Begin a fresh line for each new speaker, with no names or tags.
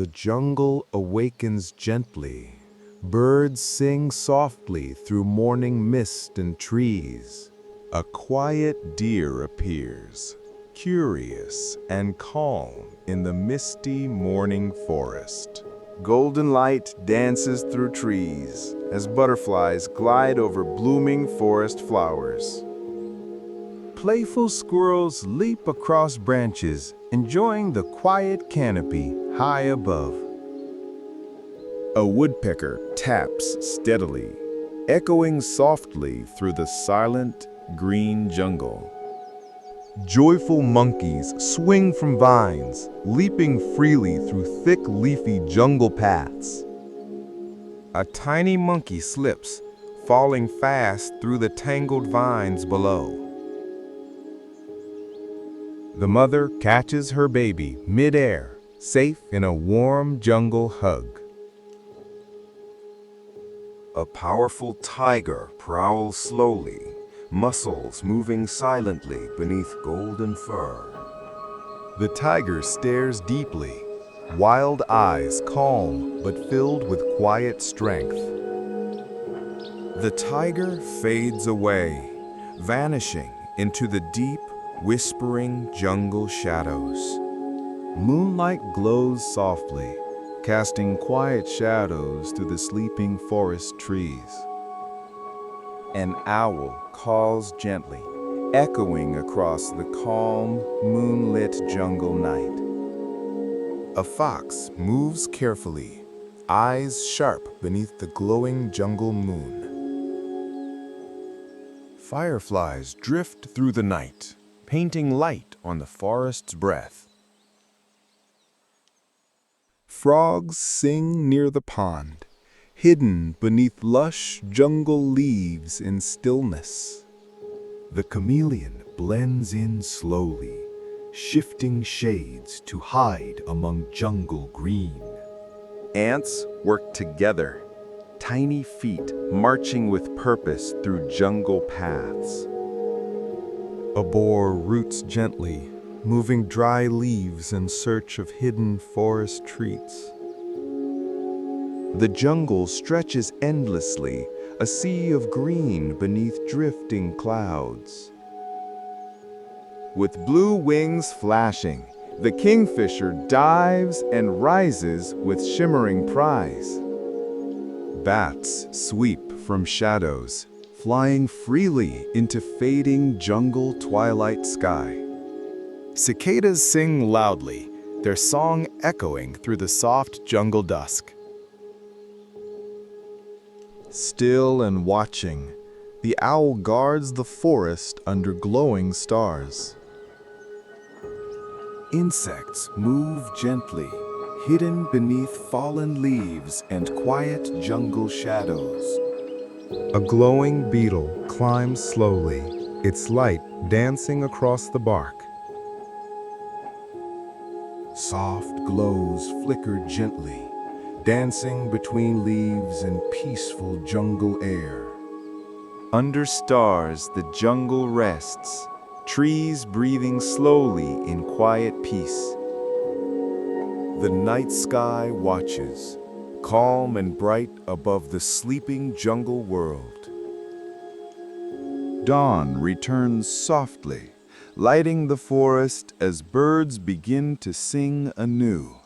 The jungle awakens gently. Birds sing softly through morning mist and trees. A quiet deer appears, curious and calm in the misty morning forest. Golden light dances through trees as butterflies glide over blooming forest flowers. Playful squirrels leap across branches, enjoying the quiet canopy high above. A woodpecker taps steadily, echoing softly through the silent green jungle. Joyful monkeys swing from vines, leaping freely through thick leafy jungle paths. A tiny monkey slips, falling fast through the tangled vines below. The mother catches her baby mid-air, safe in a warm jungle hug. A powerful tiger prowls slowly, muscles moving silently beneath golden fur. The tiger stares deeply, wild eyes calm but filled with quiet strength. The tiger fades away, vanishing into the deep, whispering jungle shadows. Moonlight glows softly, casting quiet shadows through the sleeping forest trees. An owl calls gently, echoing across the calm, moonlit jungle night. A fox moves carefully, eyes sharp beneath the glowing jungle moon. Fireflies drift through the night, painting light on the forest's breath. Frogs sing near the pond, hidden beneath lush jungle leaves in stillness. The chameleon blends in slowly, shifting shades to hide among jungle green. Ants work together, tiny feet marching with purpose through jungle paths. A boar roots gently, moving dry leaves in search of hidden forest treats. The jungle stretches endlessly, a sea of green beneath drifting clouds. With blue wings flashing, the kingfisher dives and rises with shimmering prize. Bats sweep from shadows, flying freely into fading jungle twilight sky. Cicadas sing loudly, their song echoing through the soft jungle dusk. Still and watching, the owl guards the forest under glowing stars. Insects move gently, hidden beneath fallen leaves and quiet jungle shadows. A glowing beetle climbs slowly, its light dancing across the bark. Soft glows flicker gently, dancing between leaves in peaceful jungle air. Under stars, the jungle rests, trees breathing slowly in quiet peace. The night sky watches, calm and bright above the sleeping jungle world. Dawn returns softly, lighting the forest as birds begin to sing anew.